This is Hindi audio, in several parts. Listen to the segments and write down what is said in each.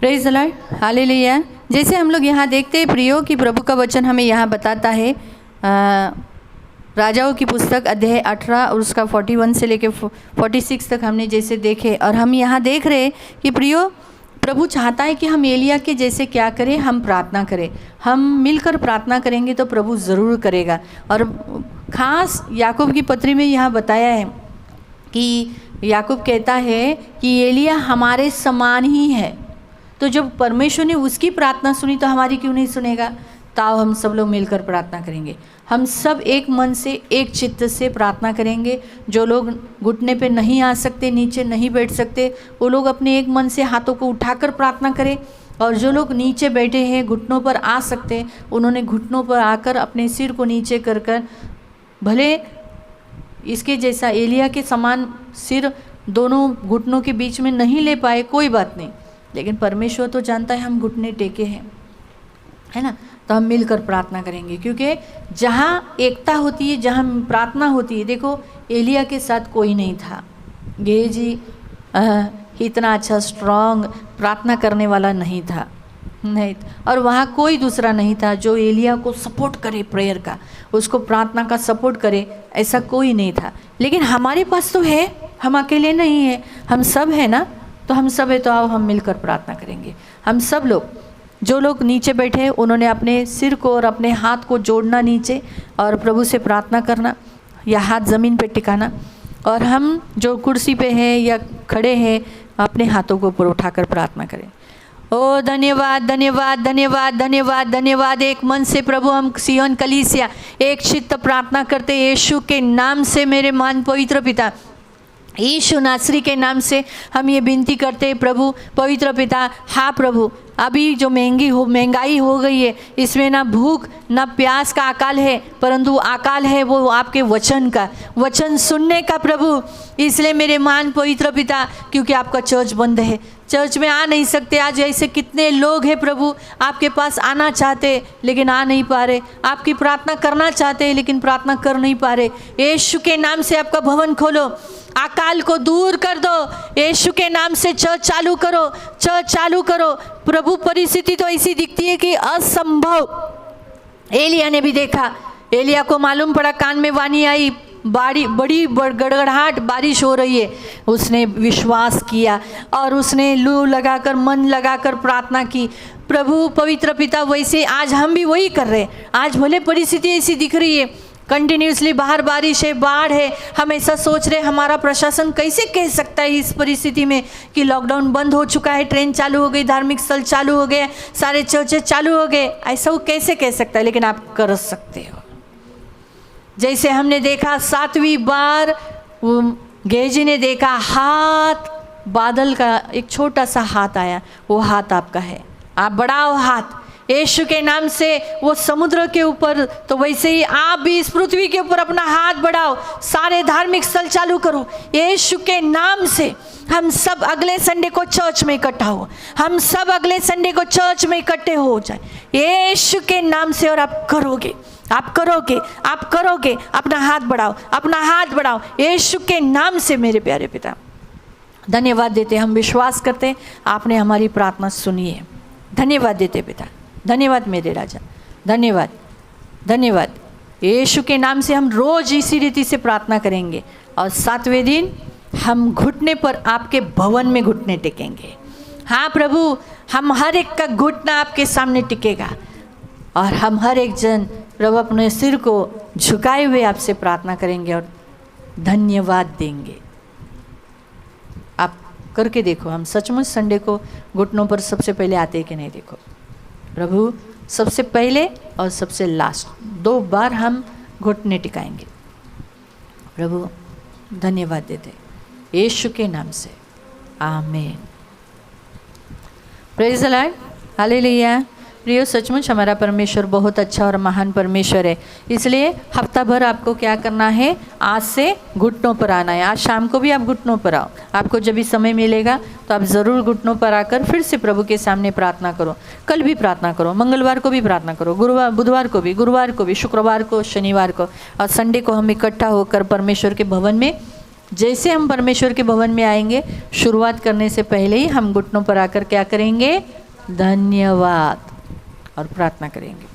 Praise the Lord, hallelujah. जैसे हम लोग यहाँ देखते हैं प्रियो कि प्रभु का वचन हमें यहाँ बताता है राजाओं की पुस्तक अध्याय 18 और उसका 41 से लेके 46 तक हमने जैसे देखे, और हम यहाँ देख रहे हैं कि प्रियो प्रभु चाहता है कि हम एलिया के जैसे क्या करें, हम प्रार्थना करें। हम मिलकर प्रार्थना करेंगे तो प्रभु ज़रूर करेगा। और ख़ास याकूब की पत्री में यहाँ बताया है कि याकूब कहता है कि एलिया हमारे समान ही है। तो जब परमेश्वर ने उसकी प्रार्थना सुनी तो हमारी क्यों नहीं सुनेगा। ताओ हम सब लोग मिलकर प्रार्थना करेंगे। हम सब एक मन से एक चित्त से प्रार्थना करेंगे। जो लोग घुटने पे नहीं आ सकते, नीचे नहीं बैठ सकते, वो लोग अपने एक मन से हाथों को उठाकर प्रार्थना करें। और जो लोग नीचे बैठे हैं, घुटनों पर आ सकते हैं, उन्होंने घुटनों पर आकर अपने सिर को नीचे कर कर, भले इसके जैसा एलिया के समान सिर दोनों घुटनों के बीच में नहीं ले पाए, कोई बात नहीं, लेकिन परमेश्वर तो जानता है हम घुटने टेके हैं, है ना। तो हम मिलकर प्रार्थना करेंगे, क्योंकि जहाँ एकता होती है, जहाँ प्रार्थना होती है, देखो एलिया के साथ कोई नहीं था। गेहजी इतना अच्छा स्ट्रांग प्रार्थना करने वाला नहीं था, नहीं, और वहाँ कोई दूसरा नहीं था जो एलिया को सपोर्ट करे, प्रेयर का, उसको प्रार्थना का सपोर्ट करे, ऐसा कोई नहीं था। लेकिन हमारे पास तो है, हम अकेले नहीं हैं, हम सब है ना। तो हम सब है, तो आओ हम मिलकर प्रार्थना करेंगे। हम सब लोग, जो लोग नीचे बैठे, उन्होंने अपने सिर को और अपने हाथ को जोड़ना नीचे और प्रभु से प्रार्थना करना, या हाथ ज़मीन पे टिकाना। और हम जो कुर्सी पे हैं या खड़े हैं, अपने हाथों को ऊपर उठाकर प्रार्थना करें। ओ धन्यवाद, धन्यवाद, धन्यवाद, धन्यवाद, धन्यवाद। एक मन से प्रभु हम सियोन कलीसिया एक चित्त प्रार्थना करते, यीशु के नाम से मेरे महान पवित्र पिता, यीशु नासरी के नाम से हम ये विनती करते हैं प्रभु पवित्र पिता। हाँ प्रभु, अभी जो महंगाई हो गई है, इसमें ना भूख ना प्यास का अकाल है, परंतु अकाल है वो आपके वचन का, वचन सुनने का प्रभु। इसलिए मेरे महान पवित्र पिता, क्योंकि आपका चर्च बंद है, चर्च में आ नहीं सकते। आज ऐसे कितने लोग हैं प्रभु, आपके पास आना चाहते लेकिन आ नहीं पा रहे, आपकी प्रार्थना करना चाहते हैं लेकिन प्रार्थना कर नहीं पा रहे। यीशु के नाम से आपका भवन खोलो, अकाल को दूर कर दो। यीशु के नाम से चर्च चालू करो, चर्च चालू करो प्रभु। परिस्थिति तो ऐसी दिखती है कि असंभव। एलिया ने भी देखा, एलिया को मालूम पड़ा, कान में वाणी आई, बड़ी गड़गड़ाहट बारिश हो रही है। उसने विश्वास किया और उसने लू लगाकर, मन लगाकर प्रार्थना की। प्रभु पवित्र पिता, वैसे आज हम भी वही कर रहे हैं। आज भले परिस्थिति ऐसी दिख रही है, कंटिन्यूसली बाहर बारिश है, बाढ़ है, हम ऐसा सोच रहे हमारा प्रशासन कैसे कह सकता है इस परिस्थिति में कि लॉकडाउन बंद हो चुका है, ट्रेन चालू हो गई, धार्मिक स्थल चालू हो गए, सारे चर्चेज चालू हो गए, ऐसा वो कैसे कह सकता है। लेकिन आप कर सकते हो। जैसे हमने देखा 7वीं बार गेहजी ने देखा, हाथ बादल का एक छोटा सा हाथ आया, वो हाथ आपका है। आप बढ़ाओ हाथ यीशु के नाम से, वो समुद्र के ऊपर, तो वैसे ही आप भी इस पृथ्वी के ऊपर अपना हाथ बढ़ाओ, सारे धार्मिक स्थल चालू करो यीशु के नाम से। हम सब अगले संडे को चर्च में इकट्ठा हो, हम सब अगले संडे को चर्च में इकट्ठे हो जाए यीशु के नाम से। और आप करोगे, आप करोगे, आप करोगे। अपना हाथ बढ़ाओ, अपना हाथ बढ़ाओ यीशु के नाम से। मेरे प्यारे पिता, धन्यवाद देते, हम विश्वास करते आपने हमारी प्रार्थना सुनी है। धन्यवाद देते पिता, धन्यवाद मेरे राजा, धन्यवाद, धन्यवाद। यीशु के नाम से हम रोज इसी रीति से प्रार्थना करेंगे, और 7वें दिन हम घुटने पर आपके भवन में घुटने टेकेंगे। हाँ प्रभु, हम हर एक का घुटना आपके सामने टिकेगा, और हम हर एक जन प्रभु अपने सिर को झुकाए हुए आपसे प्रार्थना करेंगे और धन्यवाद देंगे। आप करके देखो, हम सचमुच संडे को घुटनों पर सबसे पहले आते हैं कि नहीं। देखो प्रभु, सबसे पहले और सबसे लास्ट 2 बार हम घुटने टिकाएंगे। प्रभु धन्यवाद देते यीशु के नाम से, आमीन। Praise the Lord, hallelujah. प्रियो, सचमुच हमारा परमेश्वर बहुत अच्छा और महान परमेश्वर है। इसलिए हफ्ता भर आपको क्या करना है, आज से घुटनों पर आना है। आज शाम को भी आप घुटनों पर आओ, आपको जब भी समय मिलेगा तो आप ज़रूर घुटनों पर आकर फिर से प्रभु के सामने प्रार्थना करो। कल भी प्रार्थना करो, मंगलवार को भी प्रार्थना करो, बुधवार को भी, गुरुवार को भी, शुक्रवार को, शनिवार को, और संडे को हम इकट्ठा होकर परमेश्वर के भवन में जैसे हम परमेश्वर के भवन में आएंगे, शुरुआत करने से पहले ही हम घुटनों पर आकर क्या करेंगे? धन्यवाद और प्रार्थना करेंगे।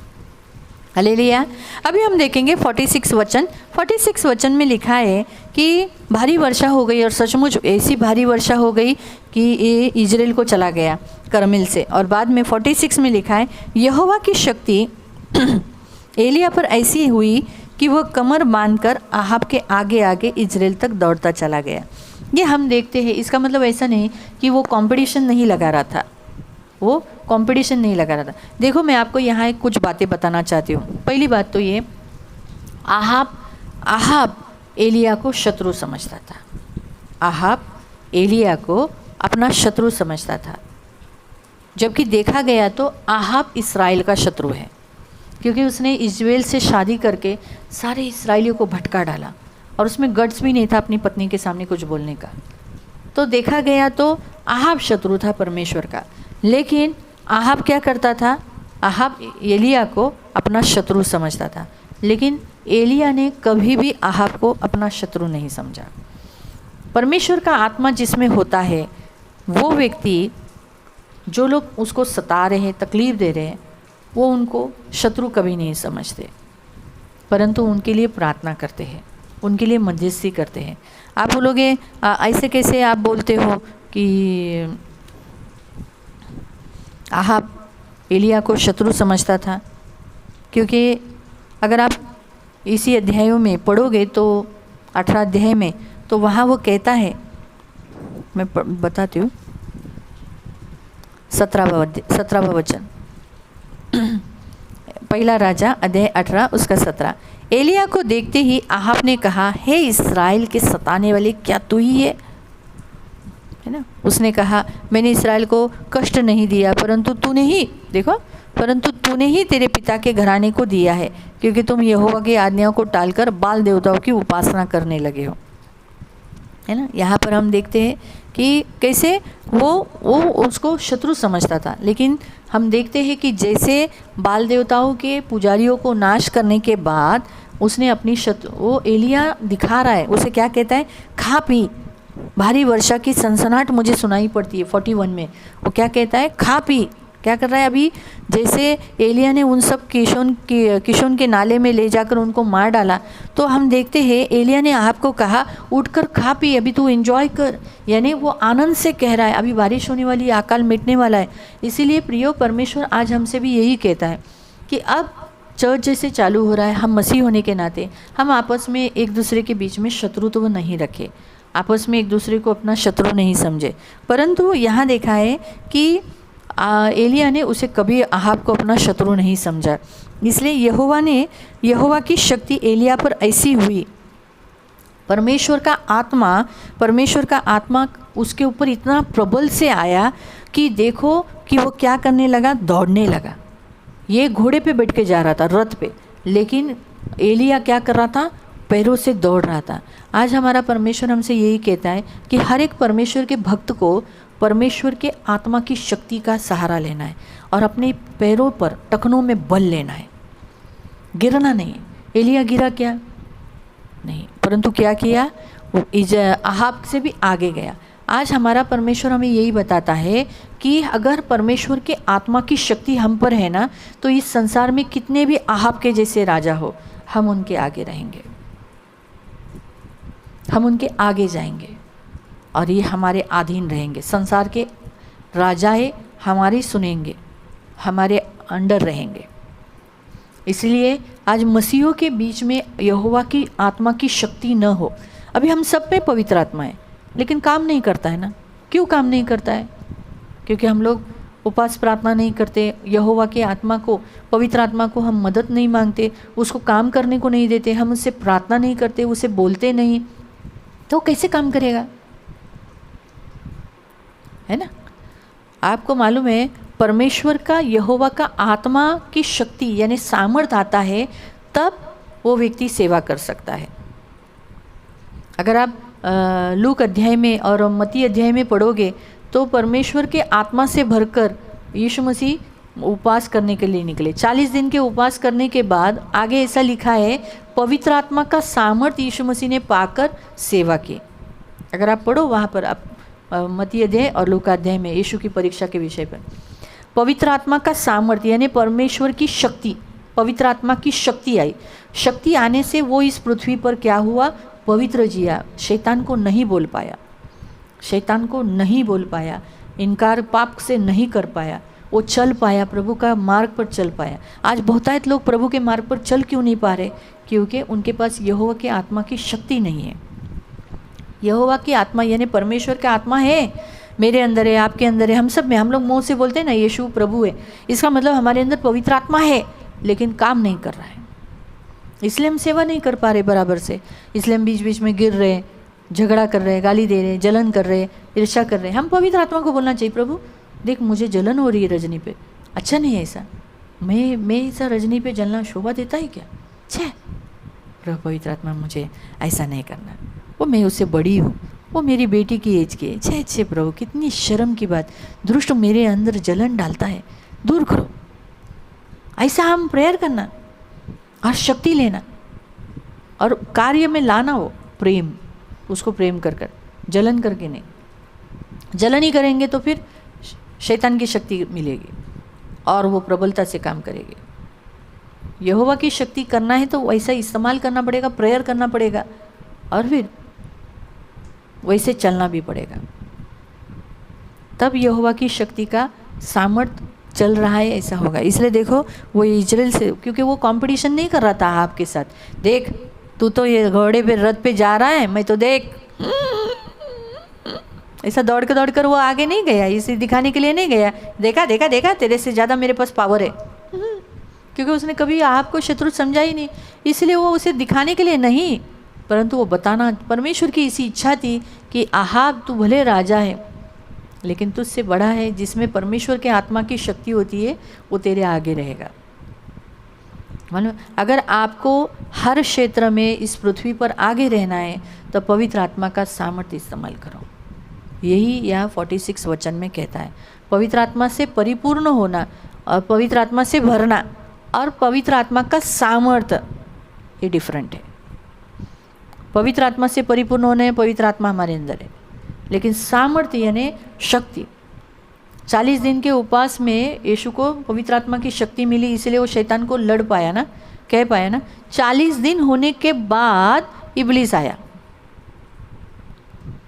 हालेलुया। अभी हम देखेंगे 46 वचन। 46 वचन में लिखा है कि भारी वर्षा हो गई, और सचमुच ऐसी भारी वर्षा हो गई कि ये इजराइल को चला गया करमिल से। और बाद में 46 में लिखा है, यहोवा की शक्ति एलिया पर ऐसी हुई कि वह कमर बांधकर आहाब के आगे आगे इजराइल तक दौड़ता चला गया। ये हम देखते हैं, इसका मतलब ऐसा नहीं कि वो कंपटीशन नहीं लगा रहा था, वो कंपटीशन नहीं लगा रहा था। देखो, मैं आपको यहाँ एक कुछ बातें बताना चाहती हूँ। पहली बात तो ये, आहाब एलिया को शत्रु समझता था। आहाब एलिया को अपना शत्रु समझता था, जबकि देखा गया तो आहाब इस्राएल का शत्रु है, क्योंकि उसने इजराइल से शादी करके सारे इस्राएलियों को भटका डाला, और उसमें गट्स भी नहीं था अपनी पत्नी के सामने कुछ बोलने का। तो देखा गया तो आहाब शत्रु था परमेश्वर का। लेकिन आहाब क्या करता था? आहाब एलिया को अपना शत्रु समझता था, लेकिन एलिया ने कभी भी आहाब को अपना शत्रु नहीं समझा। परमेश्वर का आत्मा जिसमें होता है, वो व्यक्ति, जो लोग उसको सता रहे हैं, तकलीफ़ दे रहे हैं, वो उनको शत्रु कभी नहीं समझते, परंतु उनके लिए प्रार्थना करते हैं, उनके लिए मध्यस्थी करते हैं। आप बोलोगे ऐसे कैसे आप बोलते हो कि आहाब एलिया को शत्रु समझता था? क्योंकि अगर आप इसी अध्यायों में पढ़ोगे तो 18 अध्याय में, तो वहाँ वो कहता है, मैं बताती हूँ, 17वां वचन, पहला राजा अध्याय 18 उसका 17। एलिया को देखते ही आहाब ने कहा, हे इस्राएल के सताने वाले, क्या तू ही है ना? उसने कहा, मैंने इस्राएल को कष्ट नहीं दिया, परंतु तूने ही तेरे पिता के घराने को दिया है, क्योंकि तुम यहोवा की आज्ञाओं को टालकर बाल देवताओं की उपासना करने लगे हो, है ना। यहाँ पर हम देखते हैं कि कैसे वो उसको शत्रु समझता था। लेकिन हम देखते हैं कि जैसे बाल देवताओं के पुजारियों को नाश करने के बाद उसने अपनी वो एलिया दिखा रहा है, उसे क्या कहता है? खा पी। भारी वर्षा की सनसनाहट मुझे सुनाई पड़ती है 41 में। वो क्या कहता है? खा पी। क्या कर रहा है अभी? जैसे एलिया ने उन सब किशोन के नाले में ले जाकर उनको मार डाला, तो हम देखते हैं एलिया ने आहाब को कहा, उठकर खा पी, अभी तू एंजॉय कर। यानी वो आनंद से कह रहा है, अभी बारिश होने वाली, अकाल मिटने वाला है। इसीलिए प्रियो, परमेश्वर आज हमसे भी यही कहता है कि अब चर्च जैसे चालू हो रहा है, हम मसीह होने के नाते हम आपस में एक दूसरे के बीच में शत्रुत्व नहीं रखें, आपस में एक दूसरे को अपना शत्रु नहीं समझे। परंतु यहाँ देखा है कि एलिया ने उसे कभी आहाब को अपना शत्रु नहीं समझा। इसलिए यहोवा की शक्ति एलिया पर ऐसी हुई, परमेश्वर का आत्मा उसके ऊपर इतना प्रबल से आया कि देखो कि वो क्या करने लगा? दौड़ने लगा। ये घोड़े पे बैठ के जा रहा था, रथ पे, लेकिन एलिया क्या कर रहा था? पैरों से दौड़ रहा था। आज हमारा परमेश्वर हमसे यही कहता है कि हर एक परमेश्वर के भक्त को परमेश्वर के आत्मा की शक्ति का सहारा लेना है और अपने पैरों पर, टखनों में बल लेना है, गिरना नहीं। एलिया गिरा क्या? नहीं, परंतु क्या किया? वो आहाब से भी आगे गया। आज हमारा परमेश्वर हमें यही बताता है कि अगर परमेश्वर के आत्मा की शक्ति हम पर है ना, तो इस संसार में कितने भी आहाब के जैसे राजा हो, हम उनके आगे रहेंगे, हम उनके आगे जाएंगे और ये हमारे अधीन रहेंगे। संसार के राजाएं हमारी सुनेंगे, हमारे अंडर रहेंगे। इसलिए आज मसीहों के बीच में यहोवा की आत्मा की शक्ति न हो। अभी हम सब पे पवित्र आत्मा है, लेकिन काम नहीं करता है ना। क्यों काम नहीं करता है? क्योंकि हम लोग उपास प्रार्थना नहीं करते, यहोवा के आत्मा को, पवित्र आत्मा को हम मदद नहीं मांगते, उसको काम करने को नहीं देते, हम उससे प्रार्थना नहीं करते, उसे बोलते नहीं, तो कैसे काम करेगा? है ना। आपको मालूम है, परमेश्वर का, यहोवा का आत्मा की शक्ति यानी सामर्थ आता है, तब वो व्यक्ति सेवा कर सकता है। अगर आप लूक अध्याय में और मत्ती अध्याय में पढ़ोगे तो परमेश्वर के आत्मा से भरकर यीशु मसीह उपवास करने के लिए निकले। 40 दिन के उपवास करने के बाद आगे ऐसा लिखा है, पवित्र आत्मा का सामर्थ यीशु मसीह ने पाकर सेवा की। अगर आप पढ़ो वहाँ पर आप मत्ती अध्याय और लूका अध्याय में यीशु की परीक्षा के विषय पर पवित्र आत्मा का सामर्थ्य यानी परमेश्वर की शक्ति, पवित्र आत्मा की शक्ति आई। शक्ति आने से वो इस पृथ्वी पर क्या हुआ, पवित्र जिया। शैतान को नहीं बोल पाया, शैतान को नहीं बोल पाया, इनकार पाप से नहीं कर पाया, वो चल पाया, प्रभु का मार्ग पर चल पाया। आज बहुतायत लोग प्रभु के मार्ग पर चल क्यों नहीं पा रहे? क्योंकि उनके पास यहोवा के आत्मा की शक्ति नहीं है। यहोवा की आत्मा यानी परमेश्वर का आत्मा है, मेरे अंदर है, आपके अंदर है, हम सब में। हम लोग मुंह से बोलते हैं ना यीशु प्रभु है, इसका मतलब हमारे अंदर पवित्र आत्मा है लेकिन काम नहीं कर रहा है, इसलिए हम सेवा नहीं कर पा रहे बराबर से, इसलिए हम बीच बीच में गिर रहे, झगड़ा कर रहे, गाली दे रहे, जलन कर रहे, ईर्ष्या कर रहे। हम पवित्र आत्मा को बोलना चाहिए, प्रभु देख मुझे जलन हो रही है रजनी पे, अच्छा नहीं है ऐसा, मैं ऐसा रजनी पे जलना शोभा देता है क्या? छे प्रभु पवित्र आत्मा मुझे ऐसा नहीं करना, वो मैं उससे बड़ी हूँ, वो मेरी बेटी की एज की है। छे प्रभु कितनी शर्म की बात, दुष्ट मेरे अंदर जलन डालता है, दूर करो। ऐसा हम प्रेयर करना और शक्ति लेना और कार्य में लाना, वो प्रेम, उसको प्रेम कर कर, जलन करके नहीं। जलन ही करेंगे तो फिर शैतान की शक्ति मिलेगी और वो प्रबलता से काम करेगी। यहोवा की शक्ति करना है तो वैसा इस्तेमाल करना पड़ेगा, प्रेयर करना पड़ेगा और फिर वैसे चलना भी पड़ेगा, तब यहोवा की शक्ति का सामर्थ्य चल रहा है ऐसा होगा। इसलिए देखो वो इजराइल से, क्योंकि वो कंपटीशन नहीं कर रहा था आपके साथ, देख तू तो ये घोड़े पे रथ पे जा रहा है, मैं तो देख, ऐसा दौड़ कर वो आगे नहीं गया, इसे दिखाने के लिए नहीं गया, देखा देखा देखा तेरे से ज़्यादा मेरे पास पावर है, क्योंकि उसने कभी आपको शत्रु समझा ही नहीं, इसलिए वो उसे दिखाने के लिए नहीं, परंतु वो बताना, परमेश्वर की इसी इच्छा थी कि आहाब तू भले राजा है लेकिन तुझसे बड़ा है, जिसमें परमेश्वर के आत्मा की शक्ति होती है वो तेरे आगे रहेगा। मालूम, अगर आपको हर क्षेत्र में इस पृथ्वी पर आगे रहना है तो पवित्र आत्मा का सामर्थ्य इस्तेमाल करो। यही यह 46 वचन में कहता है, पवित्र आत्मा से परिपूर्ण होना और पवित्र आत्मा से भरना और पवित्र आत्मा का सामर्थ्य, ये डिफरेंट है। पवित्र आत्मा से परिपूर्ण होने, पवित्र आत्मा हमारे अंदर है, लेकिन सामर्थ्य यानी शक्ति। 40 दिन के उपवास में यीशु को पवित्र आत्मा की शक्ति मिली, इसलिए वो शैतान को लड़ पाया ना, कह पाया ना। 40 दिन होने के बाद इब्लीस आया,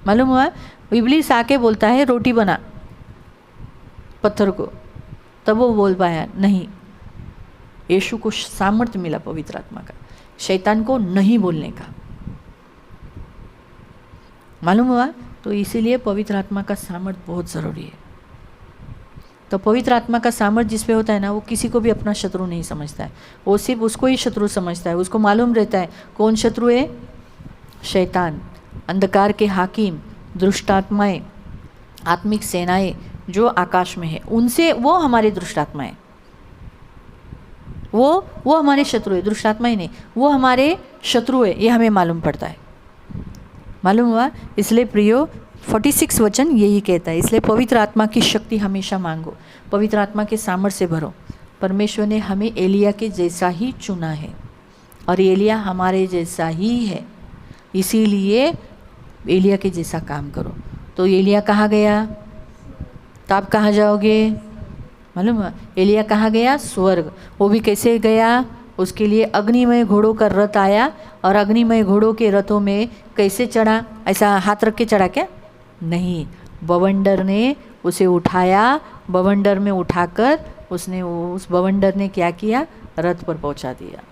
मालूम हुआ, इब्लीस आके बोलता है रोटी बना पत्थर को, तब वो बोल पाया नहीं। यीशु को सामर्थ्य मिला पवित्र आत्मा का, शैतान को नहीं बोलने का, मालूम हुआ। तो इसीलिए पवित्र आत्मा का सामर्थ्य बहुत ज़रूरी है। तो पवित्र आत्मा का सामर्थ्य जिस पे होता है ना, वो किसी को भी अपना शत्रु नहीं समझता है, वो सिर्फ उसको ही शत्रु समझता है। उसको मालूम रहता है कौन शत्रु है, शैतान, अंधकार के हाकिम, दुष्ट आत्माएं, आत्मिक सेनाएं जो आकाश में है, उनसे वो हमारे दुष्ट आत्माएं, वो हमारे शत्रु है, दुष्ट आत्मा ही नहीं, वो हमारे शत्रु है, ये हमें मालूम पड़ता है, मालूम हुआ। इसलिए प्रियो 46 वचन यही कहता है, इसलिए पवित्र आत्मा की शक्ति हमेशा मांगो, पवित्र आत्मा के सामर्थ्य से भरो। परमेश्वर ने हमें एलिया के जैसा ही चुना है और एलिया हमारे जैसा ही है, इसीलिए एलिया के जैसा काम करो। तो एलिया कहाँ गया, तो आप कहाँ जाओगे, मालूम हुआ। एलिया कहाँ गया, स्वर्ग। वो भी कैसे गया, उसके लिए अग्निमय घोड़ों का रथ आया और अग्निमय घोड़ों के रथों में कैसे चढ़ा, ऐसा हाथ रख के चढ़ा क्या, नहीं, बवंडर ने उसे उठाया, बवंडर में उठाकर उसने, उस बवंडर ने क्या किया, रथ पर पहुंचा दिया।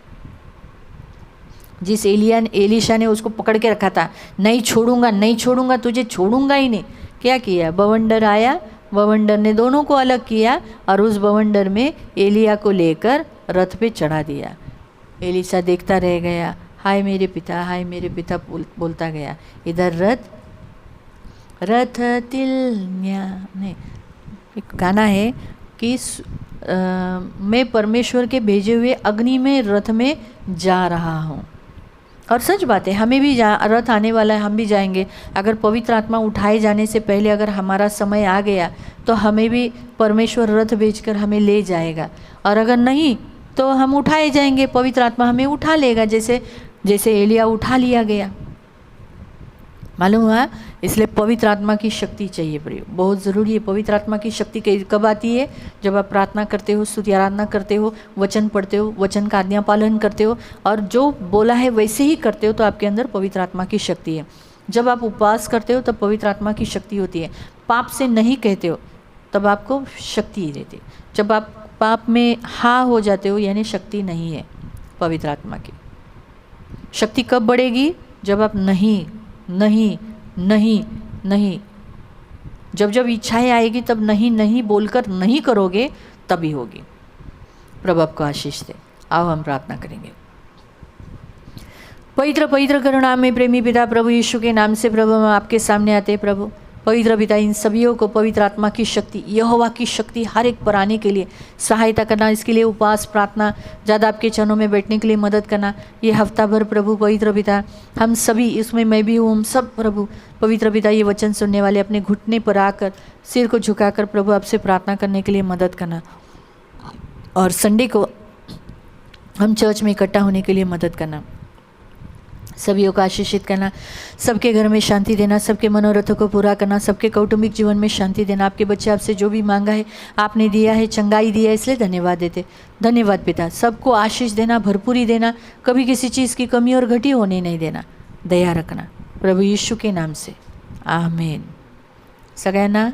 जिस एलीशा ने उसको पकड़ के रखा था, नहीं छोड़ूंगा नहीं छोड़ूंगा, तुझे छोड़ूंगा ही नहीं, क्या किया, बवंडर आया, बवंडर ने दोनों को अलग किया और उस बवंडर में एलिया को लेकर रथ पे चढ़ा दिया। एलीशा देखता रह गया, हाय मेरे पिता, हाय मेरे पिता बोलता गया। इधर रथ तिलन्या नहीं, एक गाना है कि मैं परमेश्वर के भेजे हुए अग्नि में रथ में जा रहा हूँ। और सच बात है, हमें भी रथ आने वाला है, हम भी जाएंगे। अगर पवित्र आत्मा उठाए जाने से पहले अगर हमारा समय आ गया तो हमें भी परमेश्वर रथ भेजकर हमें ले जाएगा, और अगर नहीं तो हम उठाए जाएंगे, पवित्र आत्मा हमें उठा लेगा, जैसे एलिया उठा लिया गया, मालूम हुआ। इसलिए पवित्र आत्मा की शक्ति चाहिए प्रिय, बहुत ज़रूरी है। पवित्र आत्मा की शक्ति कब आती है? जब आप प्रार्थना करते हो, स्तुति आराधना करते हो, वचन पढ़ते हो, वचन का आज्ञा पालन करते हो और जो बोला है वैसे ही करते हो, तो आपके अंदर पवित्र आत्मा की शक्ति है। जब आप उपवास करते हो तब पवित्र आत्मा की शक्ति होती है। पाप से नहीं कहते हो तब आपको शक्ति ही रहती है। जब आप पाप में हाँ हो जाते हो यानी शक्ति नहीं है पवित्र आत्मा की। शक्ति कब बढ़ेगी? जब आप नहीं नहीं नहीं नहीं, जब जब इच्छाएं आएगी तब नहीं नहीं बोलकर नहीं करोगे तभी होगी। प्रभु आपको आशीष दे। आओ हम प्रार्थना करेंगे। पवित्र पवित्र करुणा में प्रेमी पिता प्रभु यीशु के नाम से प्रभु हम आपके सामने आते हैं। प्रभु पवित्र पिता, इन सभीयों को पवित्र आत्मा की शक्ति, यहोवा की शक्ति हर एक पर आने के लिए सहायता करना। इसके लिए उपवास, प्रार्थना, ज़्यादा आपके चरणों में बैठने के लिए मदद करना। ये हफ्ता भर प्रभु पवित्र पिता हम सभी, इसमें मैं भी हूँ, हम सब प्रभु पवित्र पिता ये वचन सुनने वाले अपने घुटने पर आकर सिर को झुकाकर प्रभु आपसे प्रार्थना करने के लिए मदद करना। और संडे को हम चर्च में इकट्ठा होने के लिए मदद करना। सभी को आशीषित करना, सबके घर में शांति देना, सबके मनोरथों को पूरा करना, सबके कौटुंबिक जीवन में शांति देना। आपके बच्चे आपसे जो भी मांगा है आपने दिया है, चंगाई दिया है, इसलिए धन्यवाद देते। धन्यवाद पिता। सबको आशीष देना, भरपूरी देना, कभी किसी चीज़ की कमी और घटी होने नहीं देना, दया रखना प्रभु यीशु के नाम से, आमीन। सगळ्यांना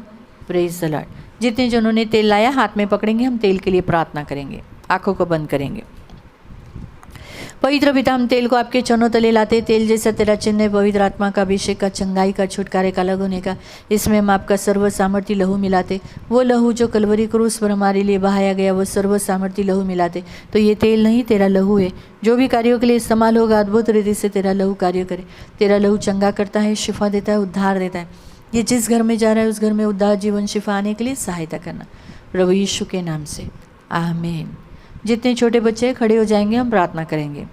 प्रेज द लॉर्ड। जितने जनों ने तेल लाया हाथ में पकड़ेंगे, हम तेल के लिए प्रार्थना करेंगे। आंखों को बंद करेंगे। पवित्र पिता, हम तेल को आपके चरणों तले लाते। तेल जैसा तेरा चिन्ह है, पवित्र आत्मा का अभिषेक का, चंगाई का, छुटकारे का, अलग होने का। इसमें हम आपका सर्व सामर्थ्य लहू मिलाते। वो लहू जो कलवरी क्रूस पर हमारे लिए बहाया गया, वो सर्व सामर्थ्य लहू मिलाते। तो ये तेल नहीं, तेरा लहू है। जो भी कार्यों के लिए इस्तेमाल होगा, अद्भुत रीति से तेरा लहू कार्य करे। तेरा लहू चंगा करता है, शिफा देता है, उद्धार देता है। ये जिस घर में जा रहा है उस घर में उद्धार, जीवन, शिफा आने के लिए सहायता करना प्रभु यीशु के नाम से, आमीन। जितने छोटे बच्चे खड़े हो जाएंगे, हम प्रार्थना करेंगे।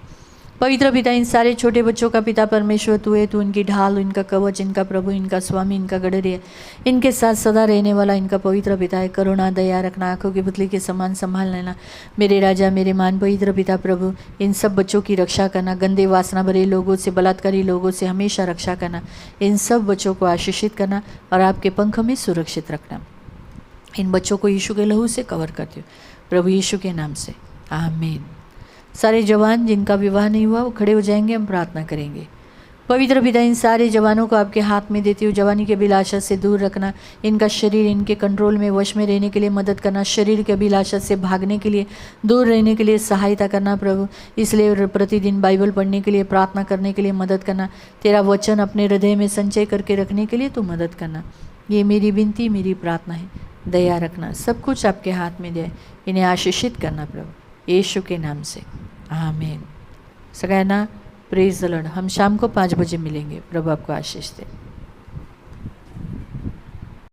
पवित्र पिता, इन सारे छोटे बच्चों का पिता परमेश्वर तू है। तू इनकी ढाल, इनका कवच, इनका प्रभु, इनका स्वामी, इनका गडरी है। इनके साथ सदा रहने वाला इनका पवित्र पिता है। करुणा दया रखना, आंखों की पुतली के समान संभाल लेना। मेरे राजा, मेरे मान पवित्र पिता प्रभु, इन सब बच्चों की रक्षा करना। गंदे वासना भरे लोगों से, बलात्कारी लोगों से हमेशा रक्षा करना। इन सब बच्चों को आशीषित करना और आपके पंख में सुरक्षित रखना। इन बच्चों को यीशु के लहू से कवर करते हो प्रभु यीशु के नाम से, आमीन। सारे जवान जिनका विवाह नहीं हुआ वो खड़े हो जाएंगे, हम प्रार्थना करेंगे। पवित्र पिता, इन सारे जवानों को आपके हाथ में देती हूँ। जवानी के अभिलाषा से दूर रखना, इनका शरीर इनके कंट्रोल में, वश में रहने के लिए मदद करना। शरीर के अभिलाषा से भागने के लिए, दूर रहने के लिए सहायता करना प्रभु। इसलिए प्रतिदिन बाइबल पढ़ने के लिए, प्रार्थना करने के लिए मदद करना। तेरा वचन अपने हृदय में संचय करके रखने के लिए तू मदद करना। ये मेरी विनती, मेरी प्रार्थना है। दया रखना, सब कुछ आपके हाथ में दे। इन्हें आशीषित करना प्रभु यीशु के नाम से, आमीन। सगळ्यांना प्रेज द लॉर्ड। हम शाम को 5 बजे मिलेंगे। प्रभु आपको आशीष दे।